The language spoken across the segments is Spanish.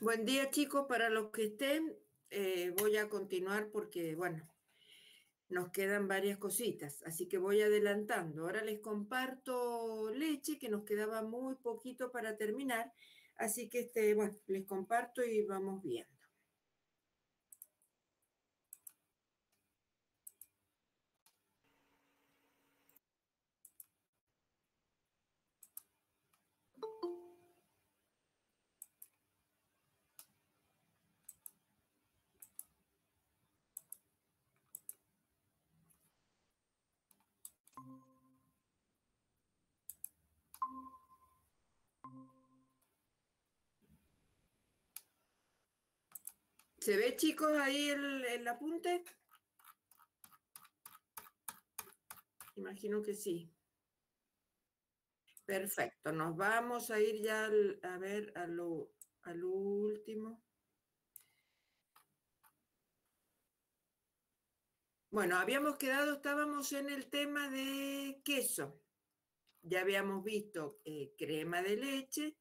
Buen día, chicos, para los que estén. Voy a continuar porque, bueno, nos quedan varias cositas, así que voy adelantando. Ahora les comparto leche, que nos quedaba muy poquito para terminar, así que, bueno, les comparto y vamos viendo. ¿Se ve, chicos, ahí el apunte? Imagino que sí. Perfecto, nos vamos a ir ya a ver a lo último. Bueno, habíamos quedado, estábamos en el tema de queso. Ya habíamos visto crema de leche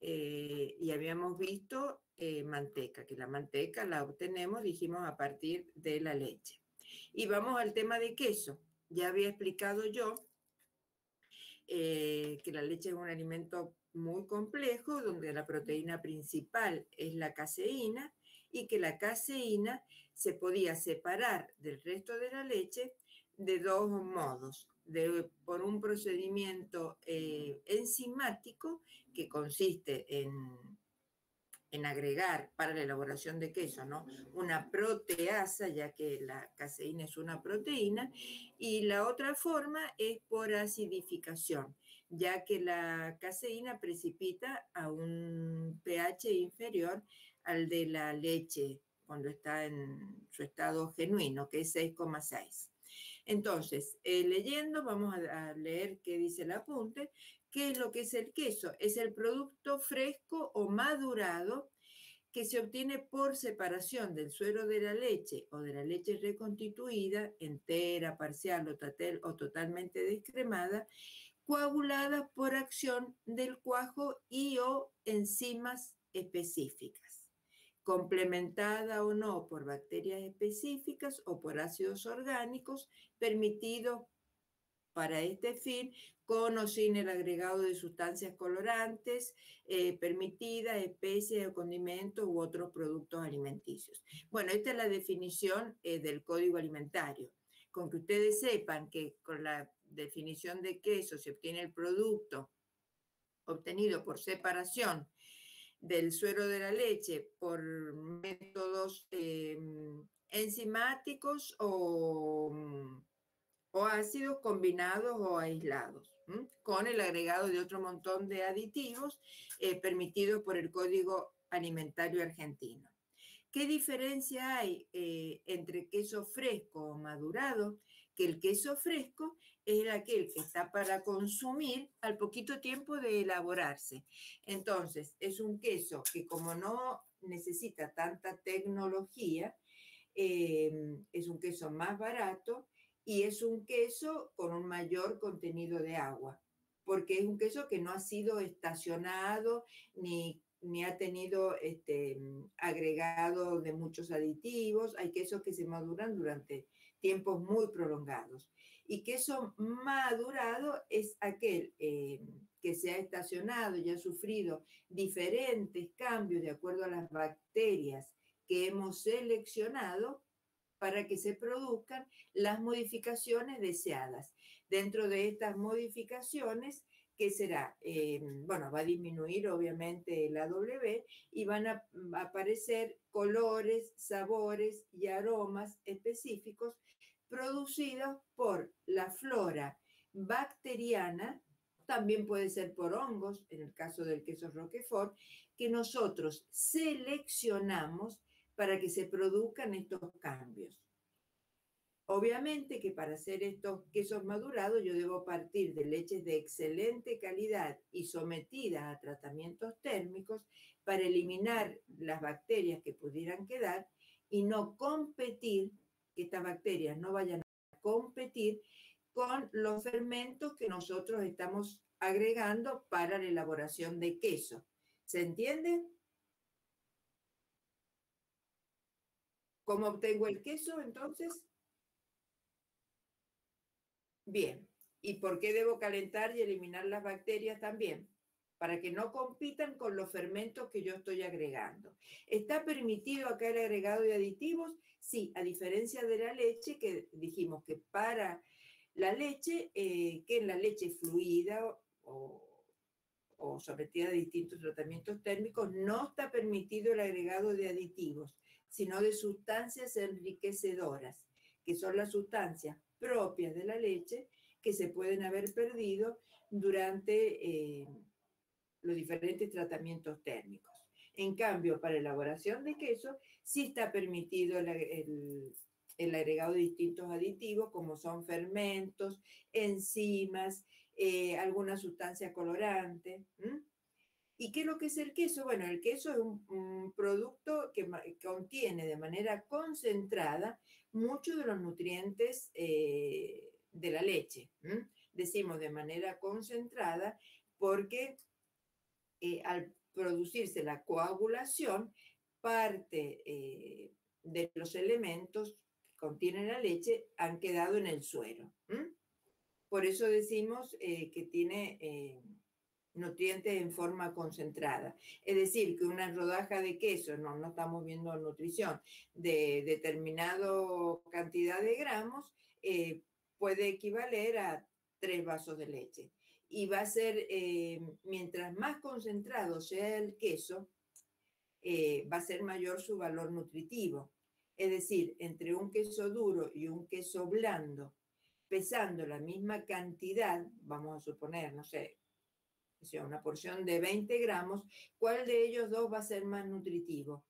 y habíamos visto manteca, que la manteca la obtenemos, dijimos, a partir de la leche. Y vamos al tema de queso. Ya había explicado yo que la leche es un alimento muy complejo, donde la proteína principal es la caseína, y que la caseína se podía separar del resto de la leche de dos modos. Por un procedimiento enzimático que consiste en agregar para la elaboración de queso, ¿no?, una proteasa, ya que la caseína es una proteína, y la otra forma es por acidificación, ya que la caseína precipita a un pH inferior al de la leche cuando está en su estado genuino, que es 6,6. Entonces, leyendo, vamos a leer qué dice el apunte. ¿Qué es lo que es el queso? Es el producto fresco o madurado que se obtiene por separación del suero de la leche o de la leche reconstituida, entera, parcial o totalmente descremada, coagulada por acción del cuajo y o enzimas específicas, complementada o no por bacterias específicas o por ácidos orgánicos, permitidos para este fin, con o sin el agregado de sustancias colorantes permitidas, especies o condimentos u otros productos alimenticios. Bueno, esta es la definición del Código Alimentario. Con que ustedes sepan que con la definición de queso se obtiene el producto obtenido por separación del suero de la leche por métodos enzimáticos o ácidos combinados o aislados, con el agregado de otro montón de aditivos permitidos por el Código Alimentario Argentino. ¿Qué diferencia hay entre queso fresco o madurado? Que el queso fresco es aquel que está para consumir al poquito tiempo de elaborarse. Entonces, es un queso que, como no necesita tanta tecnología, es un queso más barato y es un queso con un mayor contenido de agua, porque es un queso que no ha sido estacionado ni ha tenido agregado de muchos aditivos. Hay quesos que se maduran durante tiempos muy prolongados. Y queso madurado es aquel que se ha estacionado y ha sufrido diferentes cambios de acuerdo a las bacterias que hemos seleccionado para que se produzcan las modificaciones deseadas. Dentro de estas modificaciones, ¿qué será? Bueno, va a disminuir obviamente la W y van a aparecer colores, sabores y aromas específicos producidos por la flora bacteriana. También puede ser por hongos, en el caso del queso Roquefort, que nosotros seleccionamos para que se produzcan estos cambios. Obviamente que para hacer estos quesos madurados yo debo partir de leches de excelente calidad y sometidas a tratamientos térmicos para eliminar las bacterias que pudieran quedar y no competir, que estas bacterias no vayan a competir con los fermentos que nosotros estamos agregando para la elaboración de queso. ¿Se entiende? ¿Cómo obtengo el queso entonces? Bien. ¿Y por qué debo calentar y eliminar las bacterias también? Para que no compitan con los fermentos que yo estoy agregando. ¿Está permitido acá el agregado de aditivos? Sí, a diferencia de la leche, que dijimos que para la leche, que en la leche fluida o sometida a distintos tratamientos térmicos, no está permitido el agregado de aditivos, sino de sustancias enriquecedoras, que son las sustancias propias de la leche que se pueden haber perdido durante los diferentes tratamientos térmicos. En cambio, para elaboración de queso, sí está permitido el agregado de distintos aditivos, como son fermentos, enzimas, alguna sustancia colorante. ¿Y qué es lo que es el queso? Bueno, el queso es un producto que contiene de manera concentrada muchos de los nutrientes de la leche. Decimos de manera concentrada porque al producirse la coagulación, parte de los elementos que contiene la leche han quedado en el suero. Por eso decimos que tiene nutrientes en forma concentrada. Es decir, que una rodaja de queso, no estamos viendo nutrición, de determinada cantidad de gramos, puede equivaler a 3 vasos de leche. Y va a ser, mientras más concentrado sea el queso, va a ser mayor su valor nutritivo. Es decir, entre un queso duro y un queso blando, pesando la misma cantidad, vamos a suponer, no sé, o sea, una porción de 20 gramos, ¿cuál de ellos dos va a ser más nutritivo?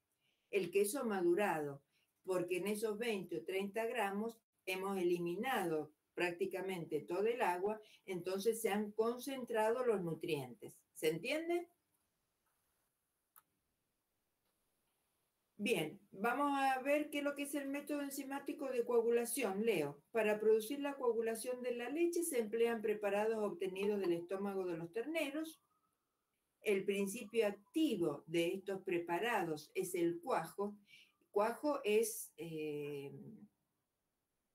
El queso madurado, porque en esos 20 o 30 gramos hemos eliminado prácticamente todo el agua, entonces se han concentrado los nutrientes. ¿Se entiende? Bien, vamos a ver qué es lo que es el método enzimático de coagulación. Leo, para producir la coagulación de la leche se emplean preparados obtenidos del estómago de los terneros. El principio activo de estos preparados es el cuajo.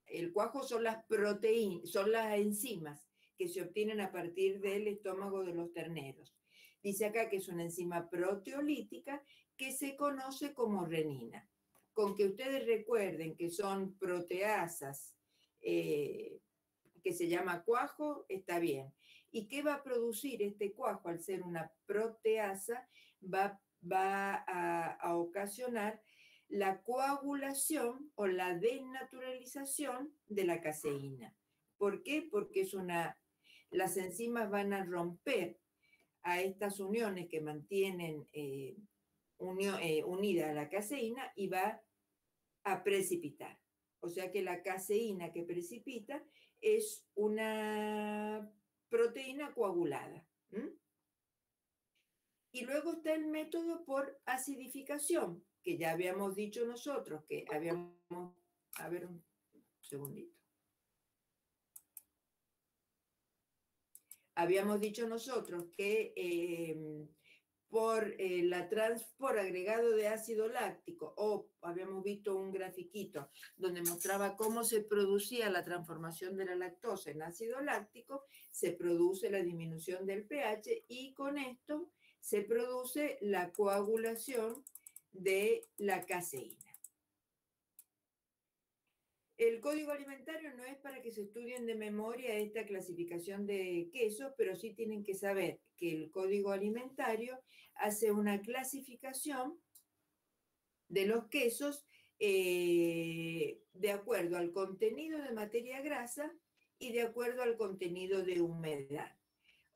El cuajo son las proteínas, son las enzimas que se obtienen a partir del estómago de los terneros. Dice acá que es una enzima proteolítica que se conoce como renina. Con que ustedes recuerden que son proteasas, que se llama cuajo, está bien. ¿Y qué va a producir este cuajo? Al ser una proteasa, va a ocasionar la coagulación o la desnaturalización de la caseína. ¿Por qué? Porque las enzimas van a romper a estas uniones que mantienen unida a la caseína y va a precipitar. O sea que la caseína que precipita es una proteína coagulada. Y luego está el método por acidificación, que ya habíamos dicho nosotros, que habíamos... A ver, un segundito. Habíamos dicho nosotros que por agregado de ácido láctico, o habíamos visto un grafiquito donde mostraba cómo se producía la transformación de la lactosa en ácido láctico, se produce la disminución del pH y con esto se produce la coagulación de la caseína. El código alimentario no es para que se estudien de memoria esta clasificación de quesos, pero sí tienen que saber que el código alimentario hace una clasificación de los quesos de acuerdo al contenido de materia grasa y de acuerdo al contenido de humedad.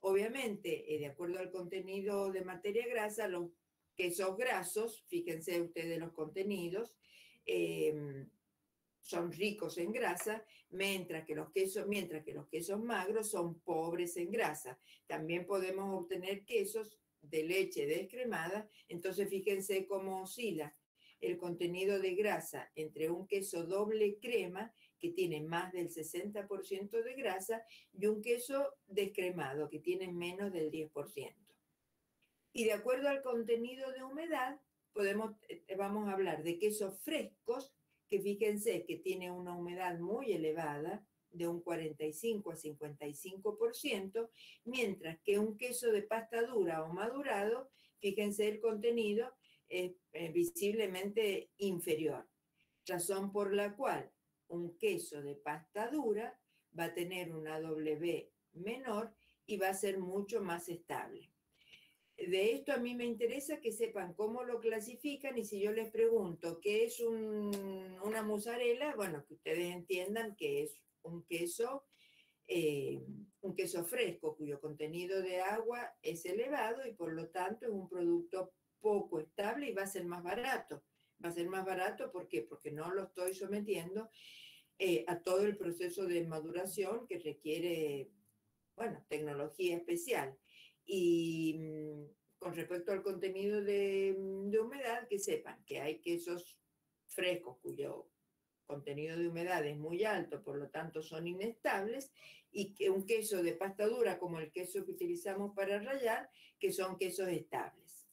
Obviamente, de acuerdo al contenido de materia grasa, los quesos grasos, fíjense ustedes los contenidos, son ricos en grasa, mientras que los quesos magros son pobres en grasa. También podemos obtener quesos de leche descremada, entonces fíjense cómo oscila el contenido de grasa entre un queso doble crema, que tiene más del 60% de grasa, y un queso descremado, que tiene menos del 10%. Y de acuerdo al contenido de humedad, vamos a hablar de quesos frescos, que fíjense que tiene una humedad muy elevada, de un 45 a 55%, mientras que un queso de pasta dura o madurado, fíjense el contenido es visiblemente inferior, razón por la cual un queso de pasta dura va a tener una W menor y va a ser mucho más estable. De esto a mí me interesa que sepan cómo lo clasifican, y si yo les pregunto qué es una mozzarella, bueno, que ustedes entiendan que es un queso fresco cuyo contenido de agua es elevado y por lo tanto es un producto poco estable y va a ser más barato. Va a ser más barato, ¿por qué? Porque no lo estoy sometiendo a todo el proceso de maduración que requiere, bueno, tecnología especial. Y con respecto al contenido de humedad, que sepan que hay quesos frescos cuyo contenido de humedad es muy alto, por lo tanto son inestables, y que un queso de pasta dura como el queso que utilizamos para rallar, que son quesos estables.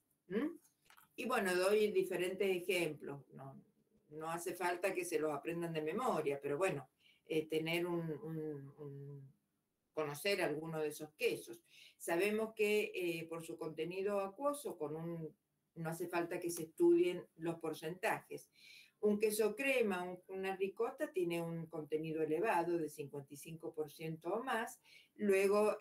Y bueno, doy diferentes ejemplos, no hace falta que se los aprendan de memoria, pero bueno, tener conocer alguno de esos quesos. Sabemos que por su contenido acuoso, no hace falta que se estudien los porcentajes. Un queso crema, una ricota, tiene un contenido elevado de 55% o más. Luego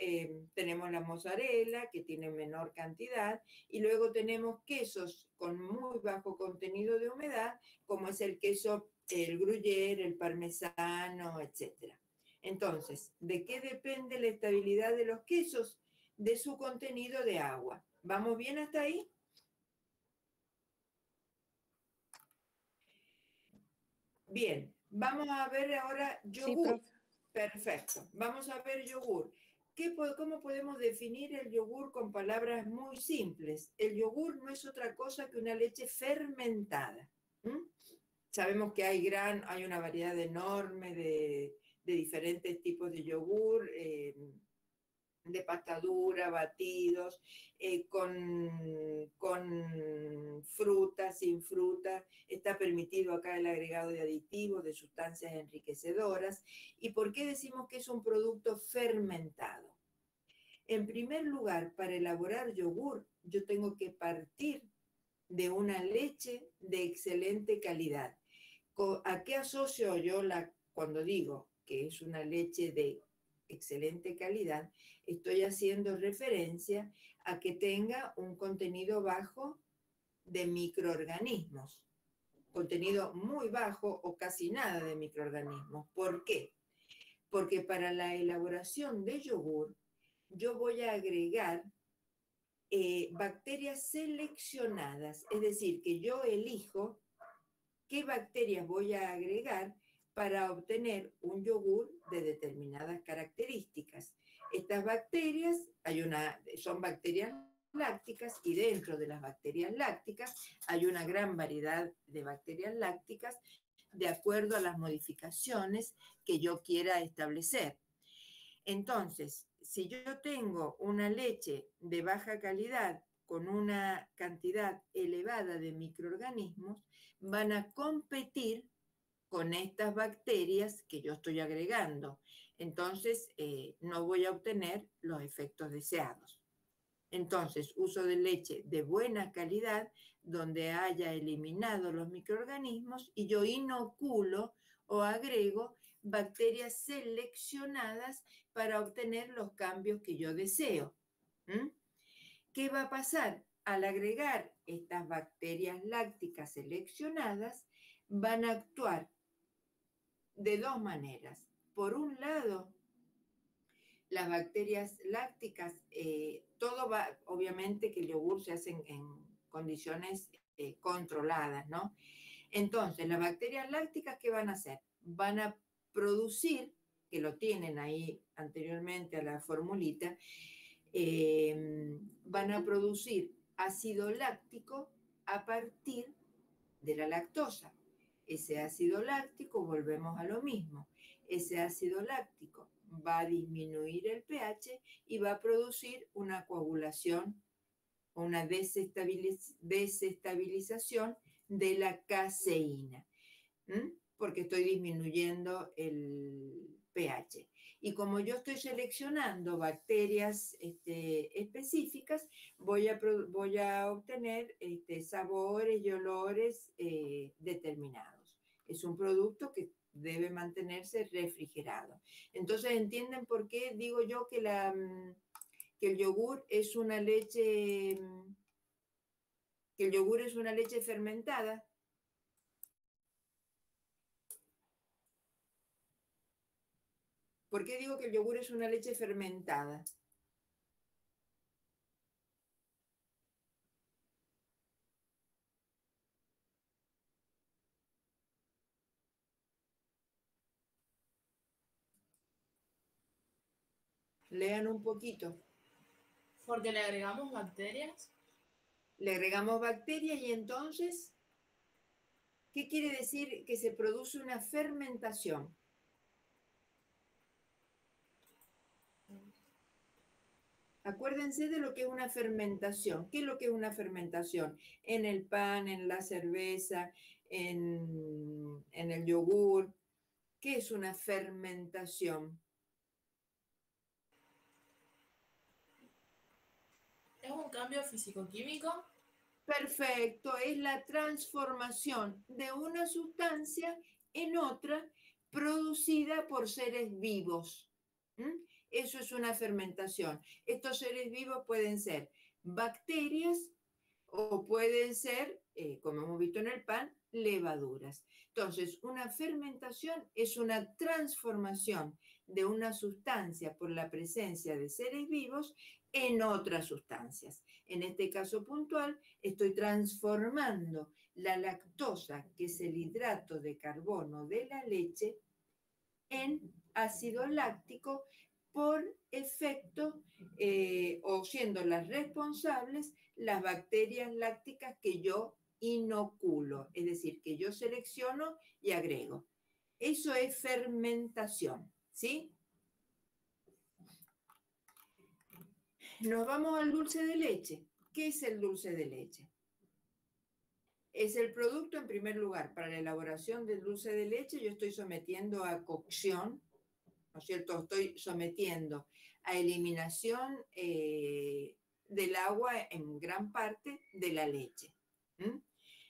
tenemos la mozzarella, que tiene menor cantidad. Y luego tenemos quesos con muy bajo contenido de humedad, como es el queso, el gruyère, el parmesano, etc. Entonces, ¿de qué depende la estabilidad de los quesos? De su contenido de agua. ¿Vamos bien hasta ahí? Bien, vamos a ver ahora Sí, yogur. profe. Perfecto. Vamos a ver yogur. ¿Cómo podemos definir el yogur con palabras muy simples? El yogur no es otra cosa que una leche fermentada. Sabemos que hay una variedad enorme de diferentes tipos de yogur, de pasta dura, batidos, con fruta, sin fruta. Está permitido acá el agregado de aditivos, de sustancias enriquecedoras. ¿Y por qué decimos que es un producto fermentado? En primer lugar, para elaborar yogur, yo tengo que partir de una leche de excelente calidad. ¿A qué asocio yo cuando digo que es una leche de excelente calidad? Estoy haciendo referencia a que tenga un contenido bajo de microorganismos, contenido muy bajo o casi nada de microorganismos. ¿Por qué? Porque para la elaboración de yogur yo voy a agregar bacterias seleccionadas, es decir, que yo elijo qué bacterias voy a agregar para obtener un yogur de determinadas características. Estas bacterias, son bacterias lácticas, y dentro de las bacterias lácticas hay una gran variedad de bacterias lácticas de acuerdo a las modificaciones que yo quiera establecer. Entonces, si yo tengo una leche de baja calidad con una cantidad elevada de microorganismos, van a competir con estas bacterias que yo estoy agregando. Entonces, no voy a obtener los efectos deseados. Entonces, uso de leche de buena calidad, donde haya eliminado los microorganismos, y yo inoculo o agrego bacterias seleccionadas para obtener los cambios que yo deseo. ¿Qué va a pasar? Al agregar estas bacterias lácticas seleccionadas, van a actuar de dos maneras. Por un lado, las bacterias lácticas, todo va, obviamente que el yogur se hace en condiciones controladas, ¿no? Entonces, las bacterias lácticas, ¿qué van a hacer? Van a producir, que lo tienen ahí anteriormente a la formulita, van a producir ácido láctico a partir de la lactosa. Ese ácido láctico, volvemos a lo mismo, ese ácido láctico va a disminuir el pH y va a producir una coagulación, una desestabilización de la caseína. porque estoy disminuyendo el pH. Y como yo estoy seleccionando bacterias específicas, voy a obtener sabores y olores determinados. Es un producto que debe mantenerse refrigerado. Entonces, ¿entienden por qué digo yo que el yogur es una leche, fermentada? ¿Por qué digo que el yogur es una leche fermentada? Lean un poquito. Porque le agregamos bacterias. Le agregamos bacterias y entonces, ¿qué quiere decir que se produce una fermentación? Acuérdense de lo que es una fermentación. ¿Qué es lo que es una fermentación? En el pan, en la cerveza, en el yogur. ¿Qué es una fermentación? Es un cambio físico-químico. Perfecto, es la transformación de una sustancia en otra producida por seres vivos. ¿Mm? Eso es una fermentación. Estos seres vivos pueden ser bacterias o pueden ser, como hemos visto en el pan, levaduras. Entonces, una fermentación es una transformación de una sustancia por la presencia de seres vivos en otras sustancias. En este caso puntual, estoy transformando la lactosa, que es el hidrato de carbono de la leche, en ácido láctico por efecto o siendo las responsables las bacterias lácticas que yo inoculo, es decir, que yo selecciono y agrego. Eso es fermentación, ¿sí? Nos vamos al dulce de leche. ¿Qué es el dulce de leche? Es el producto, en primer lugar, para la elaboración del dulce de leche. Yo estoy sometiendo a cocción, ¿no es cierto? Estoy sometiendo a eliminación del agua en gran parte de la leche. ¿Mm?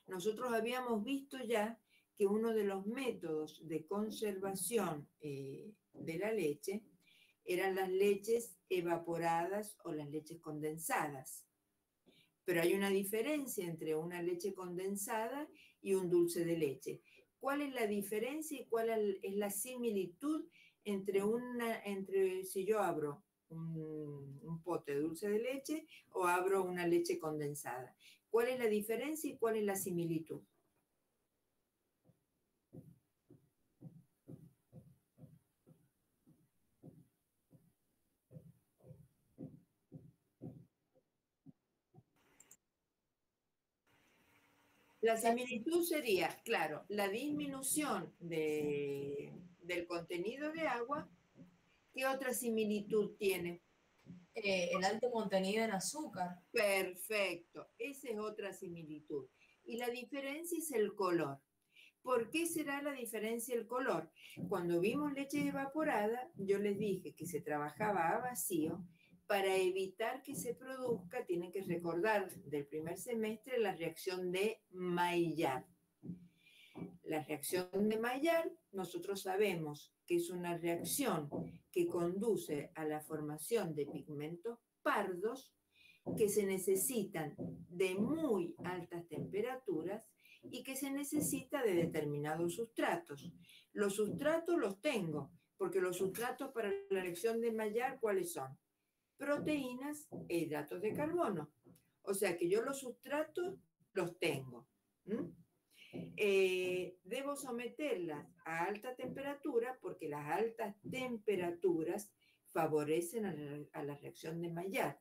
Nosotros habíamos visto ya que uno de los métodos de conservación de la leche eran las leches evaporadas o las leches condensadas. Pero hay una diferencia entre una leche condensada y un dulce de leche. ¿Cuál es la diferencia y cuál es la similitud entre si yo abro un pote de dulce de leche o abro una leche condensada? ¿Cuál es la diferencia y cuál es la similitud? La similitud sería, claro, la disminución del contenido de agua. ¿Qué otra similitud tiene? El alto contenido en azúcar. Perfecto, esa es otra similitud. Y la diferencia es el color. ¿Por qué será la diferencia el color? Cuando vimos leche evaporada, yo les dije que se trabajaba a vacío para evitar que se produzca, tienen que recordar del primer semestre, la reacción de Maillard. La reacción de Maillard, nosotros sabemos que es una reacción que conduce a la formación de pigmentos pardos que se necesitan de muy altas temperaturas y que se necesita de determinados sustratos. Los sustratos los tengo, porque los sustratos para la reacción de Maillard, ¿cuáles son? Proteínas e hidratos de carbono. O sea que yo los sustratos los tengo. Debo someterlas a alta temperatura porque las altas temperaturas favorecen a la reacción de Maillard,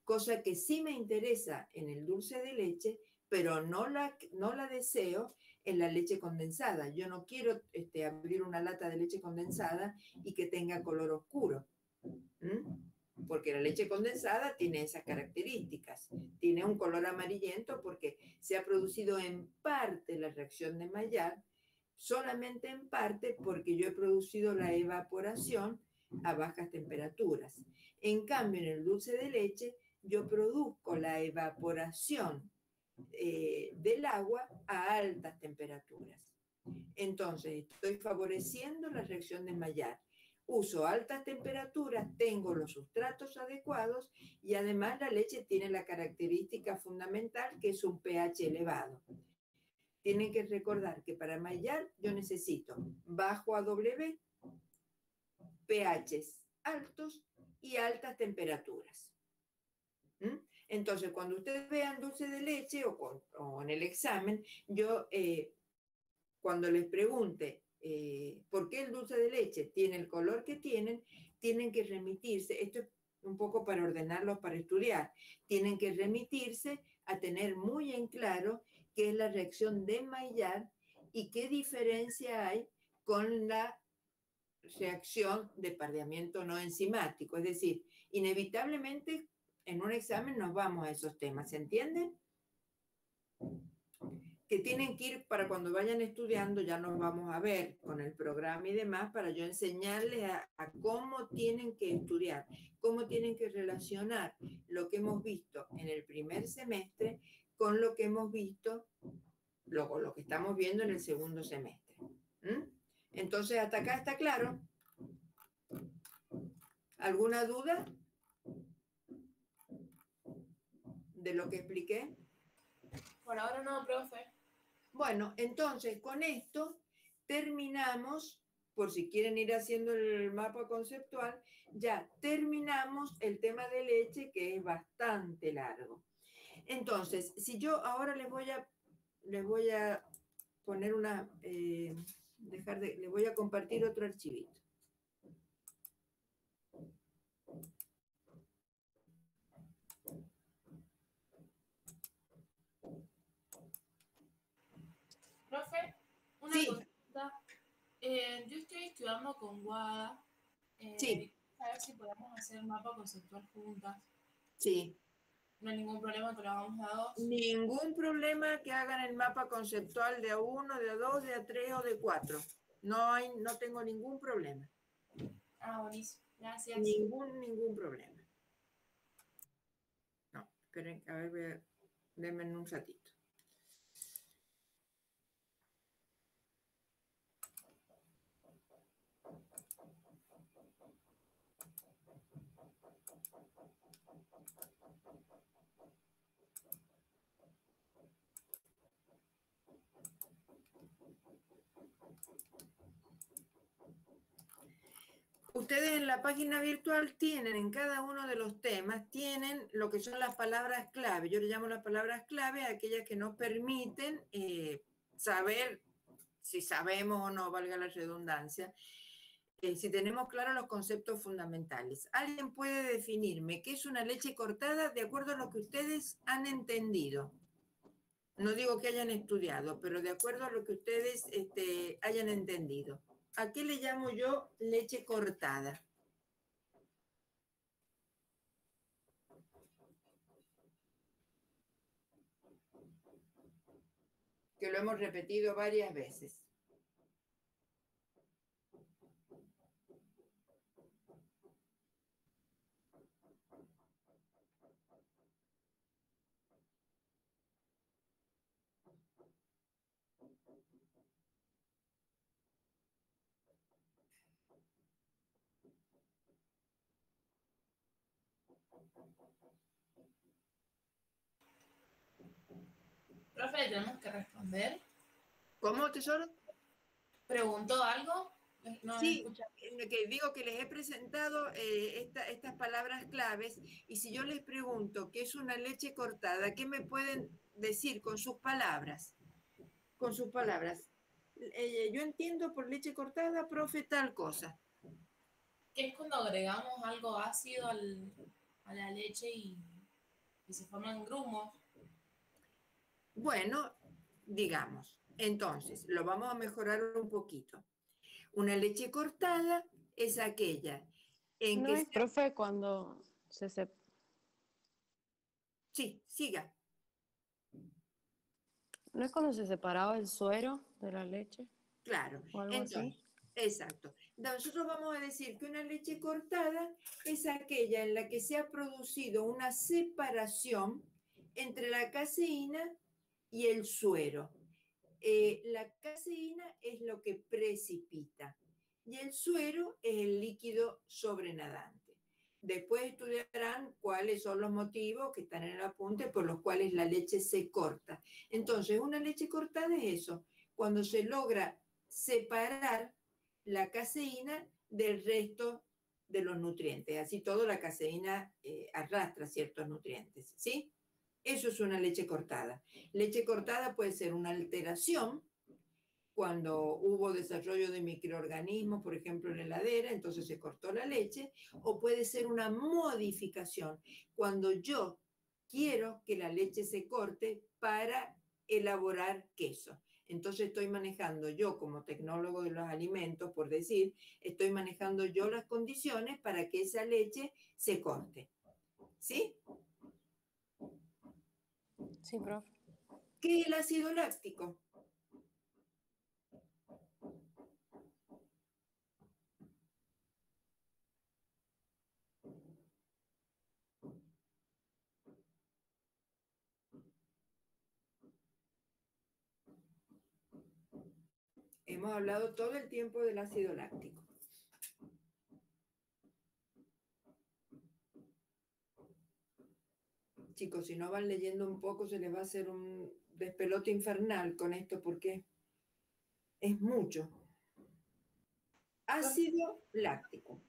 cosa que sí me interesa en el dulce de leche, pero no la deseo en la leche condensada. Yo no quiero abrir una lata de leche condensada y que tenga color oscuro. Porque la leche condensada tiene esas características. Tiene un color amarillento porque se ha producido en parte la reacción de Maillard solamente en parte porque yo he producido la evaporación a bajas temperaturas. En cambio, en el dulce de leche, yo produzco la evaporación del agua a altas temperaturas. Entonces, estoy favoreciendo la reacción de Maillard. Uso altas temperaturas, tengo los sustratos adecuados y además la leche tiene la característica fundamental que es un pH elevado. Tienen que recordar que para Maillard yo necesito bajo AW, pHs altos y altas temperaturas. Entonces, cuando ustedes vean dulce de leche o en el examen, yo cuando les pregunte por qué el dulce de leche tiene el color que tienen que remitirse, esto es un poco para ordenarlos para estudiar, tienen que remitirse a tener muy en claro qué es la reacción de Maillard y qué diferencia hay con la reacción de pardeamiento no enzimático. Es decir, inevitablemente en un examen nos vamos a esos temas, ¿se entiende? Que tienen que ir para cuando vayan estudiando, ya nos vamos a ver con el programa y demás, para yo enseñarles a cómo tienen que estudiar, cómo tienen que relacionar lo que hemos visto en el primer semestre con lo que hemos visto, lo que estamos viendo en el segundo semestre. Entonces, hasta acá está claro. ¿Alguna duda de lo que expliqué? Por ahora no, profe. Bueno, entonces con esto terminamos, por si quieren ir haciendo el mapa conceptual, ya terminamos el tema de leche, que es bastante largo. Entonces, si yo ahora les voy a poner les voy a compartir otro archivito. Profe, una Sí, consulta. Yo estoy estudiando con Guada. sí, A ver si podemos hacer mapa conceptual juntas. sí. No hay ningún problema que lo hagamos de a dos. Ningún problema que hagan el mapa conceptual de A1, de A2, de A3 o de 4. No tengo ningún problema. Ah, buenísimo. Gracias. Ningún problema. No, esperen, a ver, denme un ratito. Ustedes en la página virtual tienen, en cada uno de los temas, tienen lo que son las palabras clave. Yo le llamo las palabras clave a aquellas que nos permiten saber si sabemos o no, valga la redundancia, si tenemos claros los conceptos fundamentales. ¿Alguien puede definirme qué es una leche cortada de acuerdo a lo que ustedes han entendido? No digo que hayan estudiado, pero de acuerdo a lo que ustedes hayan entendido. ¿A qué le llamo yo leche cortada? Que lo hemos repetido varias veces. Profe, tenemos que responder. ¿Cómo, tesoro? ¿Preguntó algo? No Sí, escucha. que digo que les he presentado estas palabras claves y si yo les pregunto qué es una leche cortada, ¿qué me pueden decir con sus palabras? Con sus palabras. Yo entiendo por leche cortada, profe, tal cosa. Que es cuando agregamos algo ácido a la leche y se forman grumos. Bueno, digamos, entonces, lo vamos a mejorar un poquito. Una leche cortada es aquella en No que es, profe, cuando se... Sí, siga. ¿No es cuando se separaba el suero de la leche? Claro. o algo así. Entonces, exacto. Nosotros vamos a decir que una leche cortada es aquella en la que se ha producido una separación entre la caseína y el suero. La caseína es lo que precipita y el suero es el líquido sobrenadante. Después estudiarán cuáles son los motivos que están en el apunte por los cuales la leche se corta. Entonces, una leche cortada es eso, cuando se logra separar la caseína del resto de los nutrientes. Así todo, la caseína arrastra ciertos nutrientes, ¿sí? Eso es una leche cortada. Leche cortada puede ser una alteración cuando hubo desarrollo de microorganismos, por ejemplo, en la heladera, entonces se cortó la leche, o puede ser una modificación cuando yo quiero que la leche se corte para elaborar queso. Entonces estoy manejando yo como tecnólogo de los alimentos, por decir, estoy manejando yo las condiciones para que esa leche se corte. ¿Sí? Sí, profe. ¿Qué es el ácido láctico? Hemos hablado todo el tiempo del ácido láctico. Chicos, si no van leyendo un poco, se les va a hacer un despelote infernal con esto porque es mucho. Ácido láctico.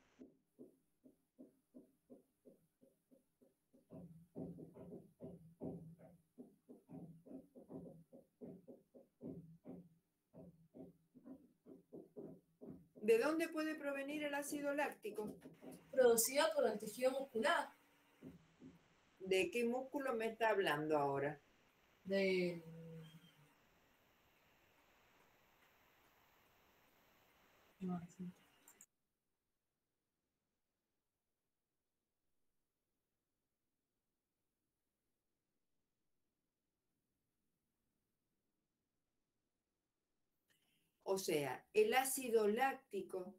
¿De dónde puede provenir el ácido láctico? Producida por el tejido muscular ¿De qué músculo me está hablando ahora? de... No, sí. O sea, el ácido láctico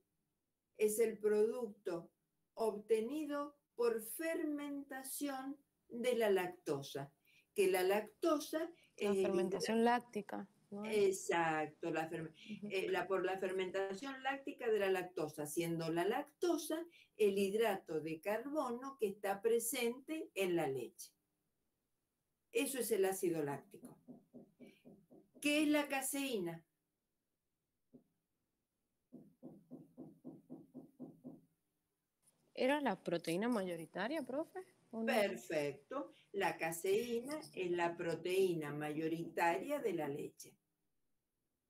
es el producto obtenido por fermentación de la lactosa, que la lactosa La es el fermentación láctica, ¿no? exacto, Ujú. por la fermentación láctica de la lactosa, siendo la lactosa el hidrato de carbono que está presente en la leche. Eso es el ácido láctico. ¿Qué es la caseína? ¿Era la proteína mayoritaria, profe? ¿O no? Perfecto. La caseína es la proteína mayoritaria de la leche.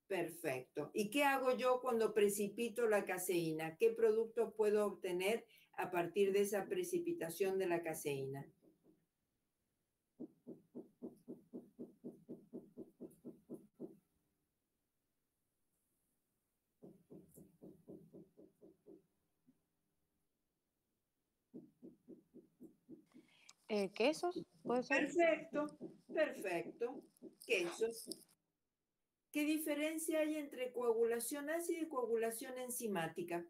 Perfecto. ¿Y qué hago yo cuando precipito la caseína? ¿Qué productos puedo obtener a partir de esa precipitación de la caseína? ¿Quesos? ¿Puede ser? Perfecto, perfecto. Quesos. ¿Qué diferencia hay entre coagulación ácida y coagulación enzimática?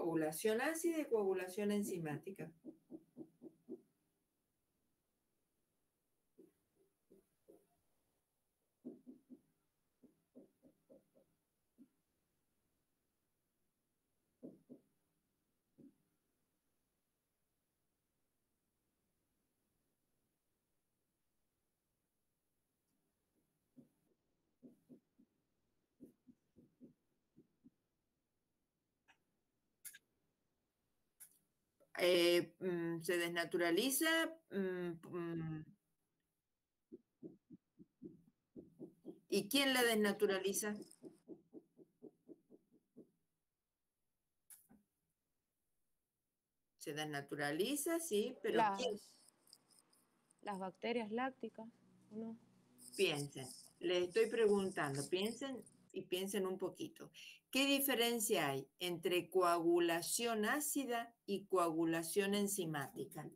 Coagulación ácida y coagulación enzimática. Se desnaturaliza. ¿Y quién la desnaturaliza? Se desnaturaliza, sí, pero las bacterias lácticas, ¿no? piensen, les estoy preguntando, piensen y piensen un poquito. ¿Qué diferencia hay entre coagulación ácida y coagulación enzimática?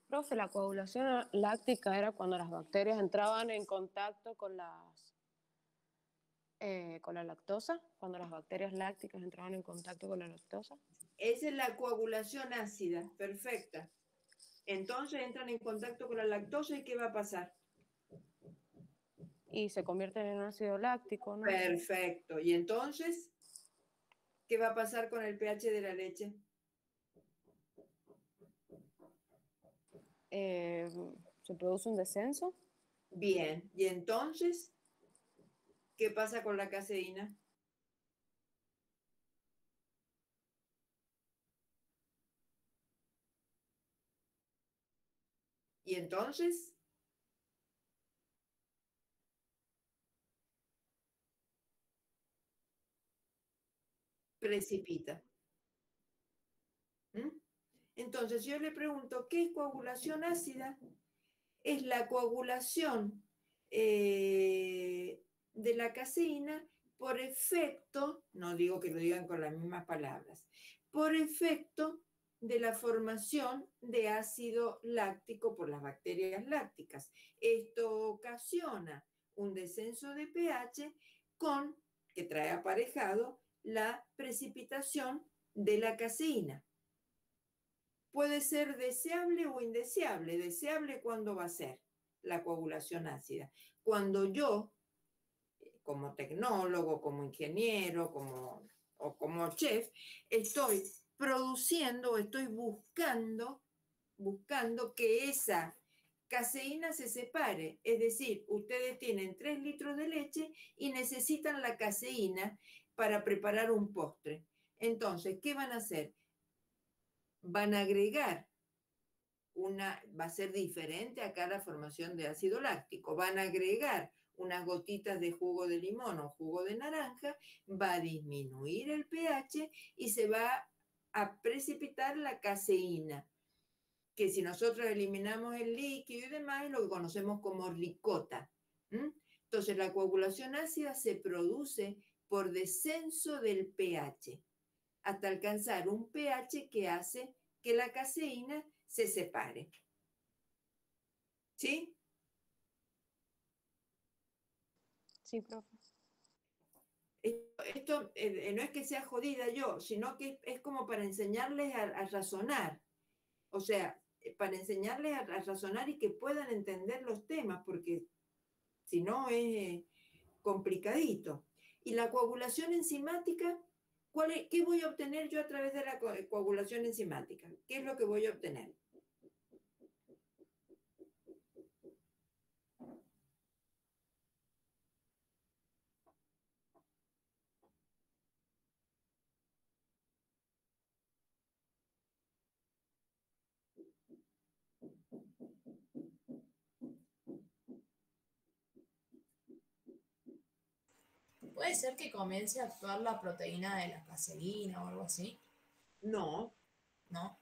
Profe, la coagulación láctica era cuando las bacterias entraban en contacto con la lactosa, cuando las bacterias lácticas entraban en contacto con la lactosa. Esa es la coagulación ácida, perfecta. Entonces entran en contacto con la lactosa y ¿qué va a pasar? Y se convierten en ácido láctico, ¿no? Perfecto. ¿Y entonces qué va a pasar con el pH de la leche? Se produce un descenso. Bien. ¿Y entonces qué pasa con la caseína? ¿Y entonces? Precipita. ¿Mm? Entonces yo le pregunto, ¿qué es coagulación ácida? Es la coagulación de la caseína por efecto, no digo que lo digan con las mismas palabras, por efecto de la formación de ácido láctico por las bacterias lácticas. Esto ocasiona un descenso de pH que trae aparejado la precipitación de la caseína. Puede ser deseable o indeseable. Deseable, ¿cuándo va a ser la coagulación ácida? Cuando yo, como tecnólogo, como ingeniero, o como chef, estoy produciendo, estoy buscando que esa caseína se separe. Es decir, ustedes tienen 3 litros de leche y necesitan la caseína para preparar un postre. Entonces, ¿qué van a hacer? Van a agregar va a ser diferente acá la formación de ácido láctico. Van a agregar unas gotitas de jugo de limón o jugo de naranja, va a disminuir el pH y se va a precipitar la caseína, que si nosotros eliminamos el líquido y demás, es lo que conocemos como ricota. Entonces, la coagulación ácida se produce por descenso del pH hasta alcanzar un pH que hace que la caseína se separe. ¿Sí? Sí, profe. Esto no es que sea jodida yo, sino que es como para enseñarles a razonar. O sea, para enseñarles a razonar y que puedan entender los temas, porque si no es complicadito. Y la coagulación enzimática, ¿qué voy a obtener yo a través de la coagulación enzimática? ¿Qué es lo que voy a obtener? Puede ser que comience a actuar la proteína de la caseína o algo así, No, ¿no?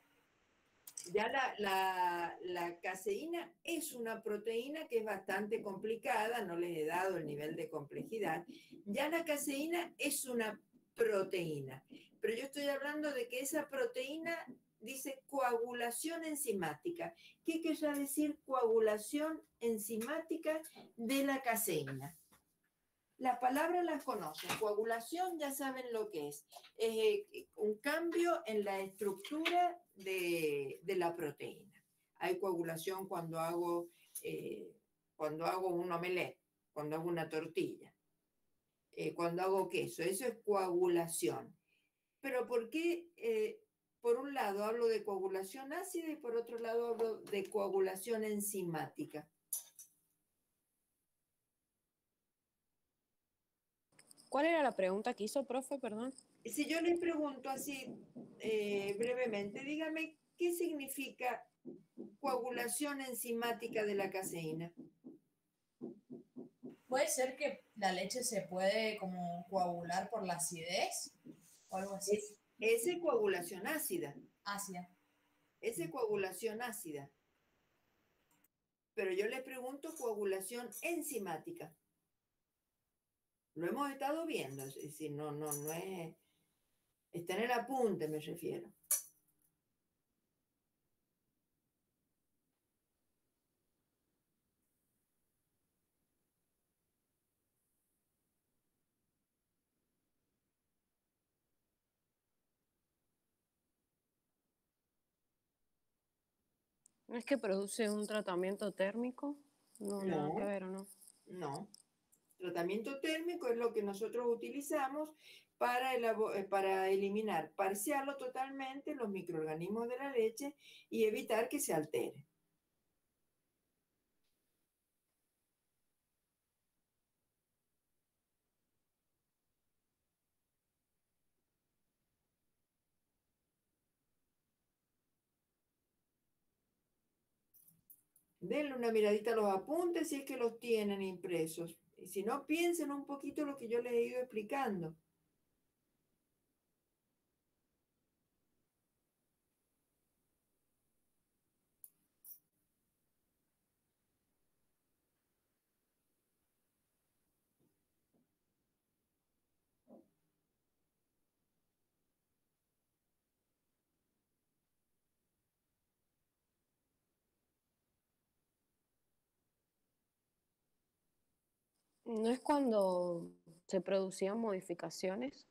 ya la caseína es una proteína que es bastante complicada, no les he dado el nivel de complejidad. Ya la caseína es una proteína, pero yo estoy hablando de que esa proteína dice coagulación enzimática. ¿Qué querrá decir coagulación enzimática de la caseína? Las palabras las conocen. Coagulación ya saben lo que es. Es un cambio en la estructura de la proteína. Hay coagulación cuando hago un omelette, cuando hago una tortilla, cuando hago queso. Eso es coagulación. Pero ¿por qué? Por un lado hablo de coagulación ácida y por otro lado hablo de coagulación enzimática. ¿Cuál era la pregunta que hizo, profe? Perdón. Si yo les pregunto así brevemente, dígame, ¿qué significa coagulación enzimática de la caseína? Puede ser que la leche se puede como coagular por la acidez o algo así. Es coagulación ácida. Ácida. Es coagulación ácida. Pero yo le pregunto coagulación enzimática. Lo hemos estado viendo, es decir, no es... Está en el apunte, me refiero. ¿No es que produce un tratamiento térmico? No, nada que No, ver, ¿o no? no. Tratamiento térmico es lo que nosotros utilizamos para eliminar parcial o totalmente los microorganismos de la leche y evitar que se altere. Denle una miradita a los apuntes si es que los tienen impresos. Y si no, piensen un poquito lo que yo les he ido explicando. ¿No es cuando se producían modificaciones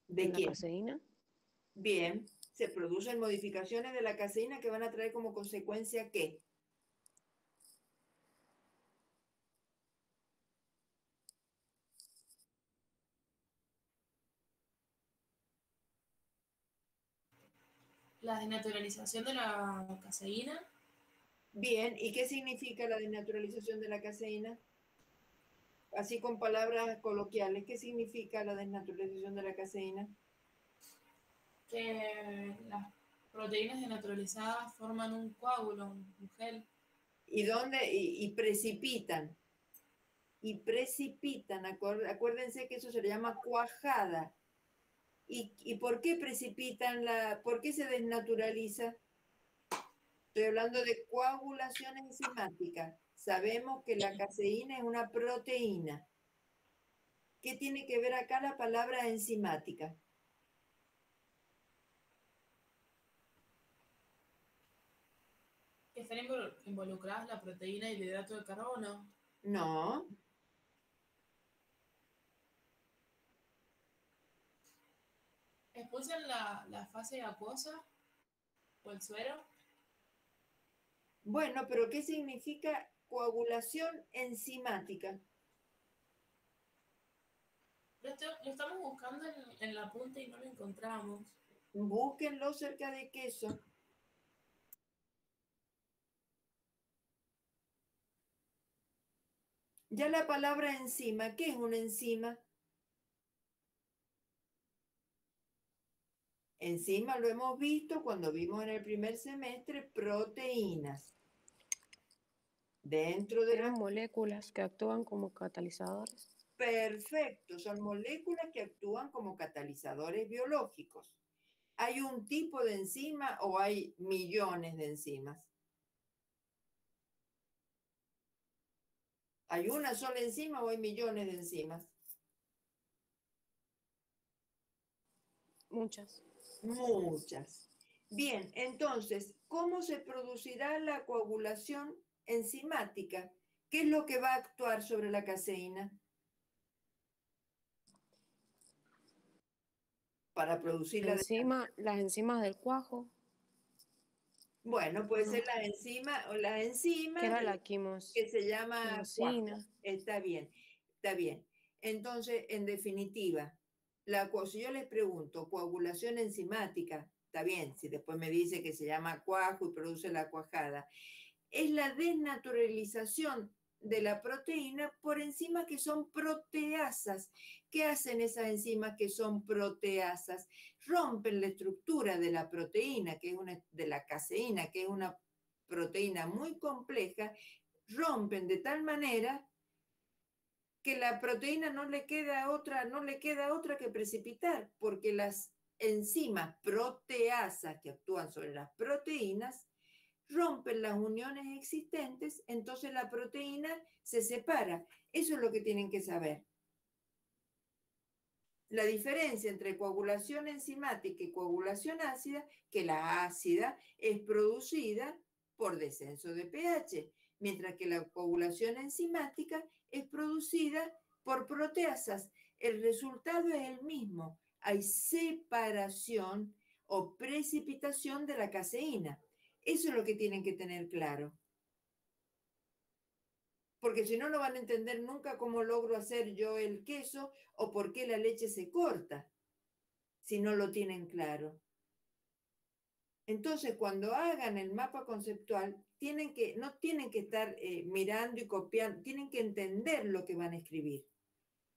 ¿De en la quién? caseína? Bien, se producen modificaciones de la caseína que van a traer como consecuencia ¿qué? La desnaturalización de la caseína. Bien, ¿y qué significa la desnaturalización de la caseína? Así con palabras coloquiales, ¿qué significa la desnaturalización de la caseína? Que las proteínas desnaturalizadas forman un coágulo, un gel. ¿Y dónde? Y precipitan. Y precipitan, acuérdense que eso se le llama cuajada. ¿Y por qué precipitan por qué se desnaturaliza? Estoy hablando de coagulación enzimática. Sabemos que la caseína es una proteína. ¿Qué tiene que ver acá la palabra enzimática? Que están involucradas la proteína y el hidrato de carbono. No, Expulsan la fase acuosa o el suero. bueno, pero ¿qué significa coagulación enzimática? Lo estamos buscando en la punta y no lo encontramos. Búsquenlo cerca de queso. Ya la palabra enzima, ¿qué es una enzima? Enzima lo hemos visto cuando vimos en el primer semestre proteínas. Dentro de Eran la... moléculas que actúan como catalizadores. Perfecto, son moléculas que actúan como catalizadores biológicos. ¿Hay un tipo de enzima o hay millones de enzimas? ¿Hay una sola enzima o hay millones de enzimas? Muchas. Muchas. Bien, entonces, ¿cómo se producirá la coagulación enzimática? ¿Qué es lo que va a actuar sobre la caseína? Para producir la... Las enzimas del cuajo, Bueno, ¿o puede ser no? las Que enzimas era la que se llama cuajo. quimosina. Está bien, está bien. Entonces, en definitiva, si yo les pregunto, coagulación enzimática, está bien, si después me dice que se llama cuajo y produce la cuajada, es la desnaturalización de la proteína por enzimas que son proteasas. ¿Qué hacen esas enzimas que son proteasas? Rompen la estructura de la proteína, que es de la caseína, que es una proteína muy compleja, rompen de tal manera que la proteína no le queda otra que precipitar, porque las enzimas proteasas que actúan sobre las proteínas rompen las uniones existentes, entonces la proteína se separa. Eso es lo que tienen que saber. La diferencia entre coagulación enzimática y coagulación ácida, que la ácida es producida por descenso de pH, mientras que la coagulación enzimática es producida por proteasas. El resultado es el mismo. Hay separación o precipitación de la caseína. Eso es lo que tienen que tener claro. Porque si no, no van a entender nunca cómo logro hacer yo el queso o por qué la leche se corta, si no lo tienen claro. Entonces, cuando hagan el mapa conceptual, no tienen que estar mirando y copiando, tienen que entender lo que van a escribir.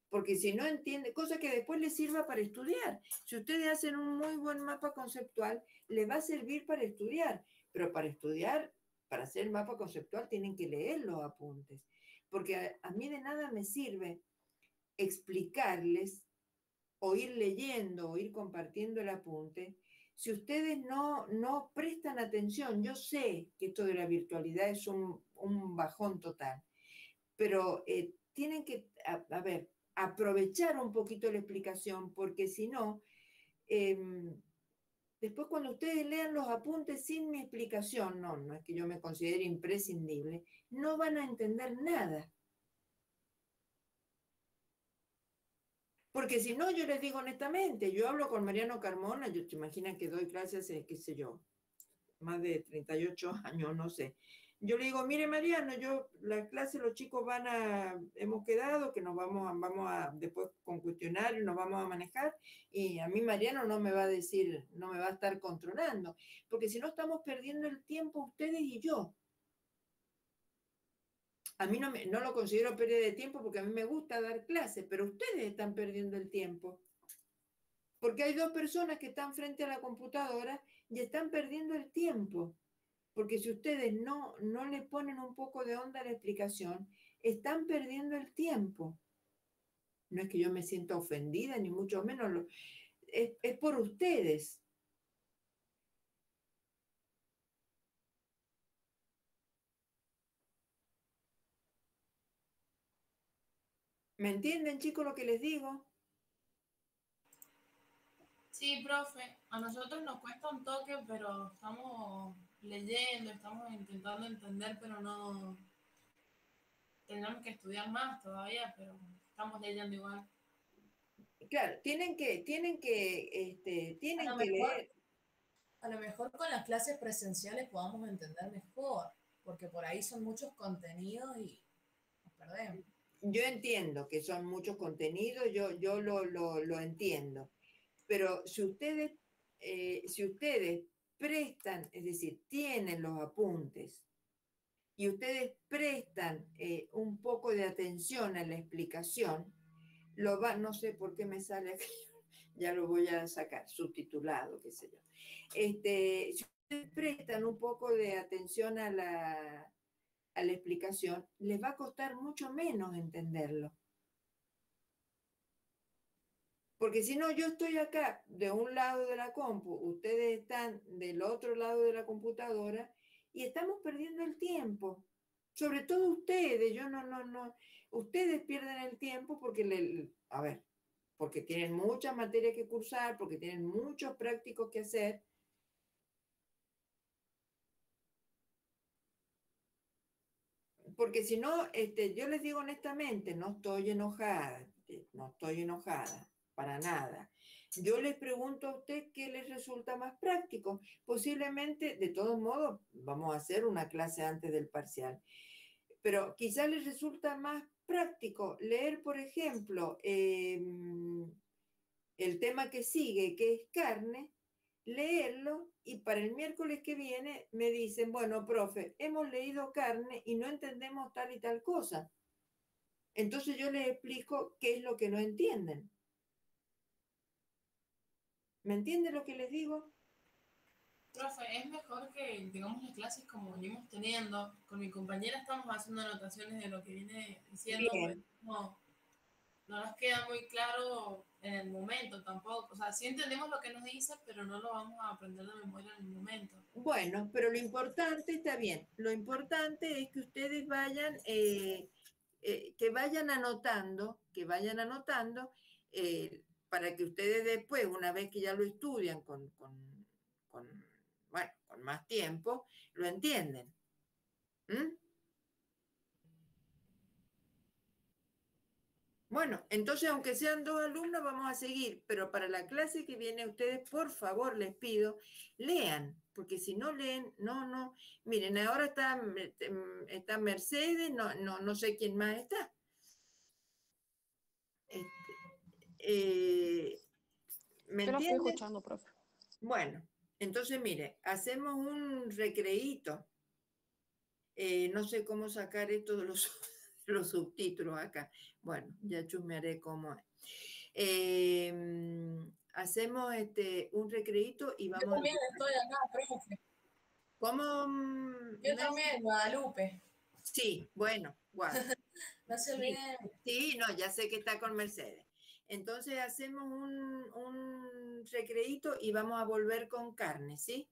Porque si no entienden, cosa que después les sirva para estudiar. Si ustedes hacen un muy buen mapa conceptual, les va a servir para estudiar. Pero para estudiar, para hacer el mapa conceptual, tienen que leer los apuntes. Porque a mí de nada me sirve explicarles o ir leyendo o ir compartiendo el apunte si ustedes no prestan atención. Yo sé que esto de la virtualidad es un bajón total, pero tienen que, a ver, aprovechar un poquito la explicación, porque si no, después cuando ustedes lean los apuntes sin mi explicación, no es que yo me considere imprescindible, no van a entender nada. Porque si no, yo les digo honestamente, yo hablo con Mariano Carmona, yo te imaginas que doy clases, qué sé yo, más de 38 años, no sé. Yo le digo, mire Mariano, la clase los chicos hemos quedado que vamos a, después con cuestionario nos vamos a manejar, y a mí Mariano no me va a decir, no me va a estar controlando, porque si no estamos perdiendo el tiempo ustedes y yo. A mí no lo considero pérdida de tiempo porque a mí me gusta dar clases, pero ustedes están perdiendo el tiempo. Porque hay dos personas que están frente a la computadora y están perdiendo el tiempo. Porque si ustedes no le ponen un poco de onda a la explicación, están perdiendo el tiempo. No es que yo me sienta ofendida, ni mucho menos. Es por ustedes. ¿Me entienden, chicos, lo que les digo? Sí, profe, a nosotros nos cuesta un toque, pero estamos leyendo, estamos intentando entender, pero no tendremos que estudiar más todavía, pero estamos leyendo igual. Claro, tienen que leer. A lo mejor con las clases presenciales podamos entender mejor, porque por ahí son muchos contenidos y nos perdemos. Yo entiendo que son muchos contenidos, yo lo entiendo, pero si ustedes prestan, es decir, tienen los apuntes y ustedes prestan un poco de atención a la explicación, no sé por qué me sale aquí, ya lo voy a sacar, subtitulado, qué sé yo. Si ustedes prestan un poco de atención a la explicación, les va a costar mucho menos entenderlo. Porque si no, yo estoy acá de un lado de la compu, ustedes están del otro lado de la computadora y estamos perdiendo el tiempo. Sobre todo ustedes, ustedes pierden el tiempo porque, porque tienen muchas materias que cursar, porque tienen muchos prácticos que hacer. Porque si no, yo les digo honestamente, no estoy enojada, para nada. Yo les pregunto a usted qué les resulta más práctico. Posiblemente, de todos modos, vamos a hacer una clase antes del parcial, pero quizás les resulta más práctico leer, por ejemplo, el tema que sigue, que es carne, leerlo y para el miércoles que viene me dicen, bueno, profe, hemos leído carne y no entendemos tal y tal cosa. Entonces yo les explico qué es lo que no entienden. ¿Me entienden lo que les digo? Profe, es mejor que tengamos las clases como venimos teniendo. Con mi compañera estamos haciendo anotaciones de lo que viene diciendo, pues Bien. no nos queda muy claro en el momento tampoco. O sea, sí entendemos lo que nos dice, pero no lo vamos a aprender de memoria en el momento. Bueno, pero lo importante está bien. Lo importante es que ustedes vayan, que vayan anotando para que ustedes después, una vez que ya lo estudian bueno, con más tiempo, lo entienden. ¿Mm? Bueno, entonces, aunque sean 2 alumnos, vamos a seguir, pero para la clase que viene, ustedes, por favor, les pido, lean, porque si no leen, no. Miren, ahora está Mercedes, no sé quién más está. ¿Me Yo lo estoy entienden? escuchando, profe. Bueno, entonces, mire, hacemos un recreíto. No sé cómo sacar esto de los subtítulos acá. Bueno, ya chusmearé cómo es. Hacemos un recreíto y Yo vamos también estoy acá, profe. ¿Cómo? Yo también, Guadalupe. Sí, bueno, guau. No se Sí, olviden. sí, no, ya sé que está con Mercedes. Entonces hacemos un recreíto y vamos a volver con carne, ¿sí?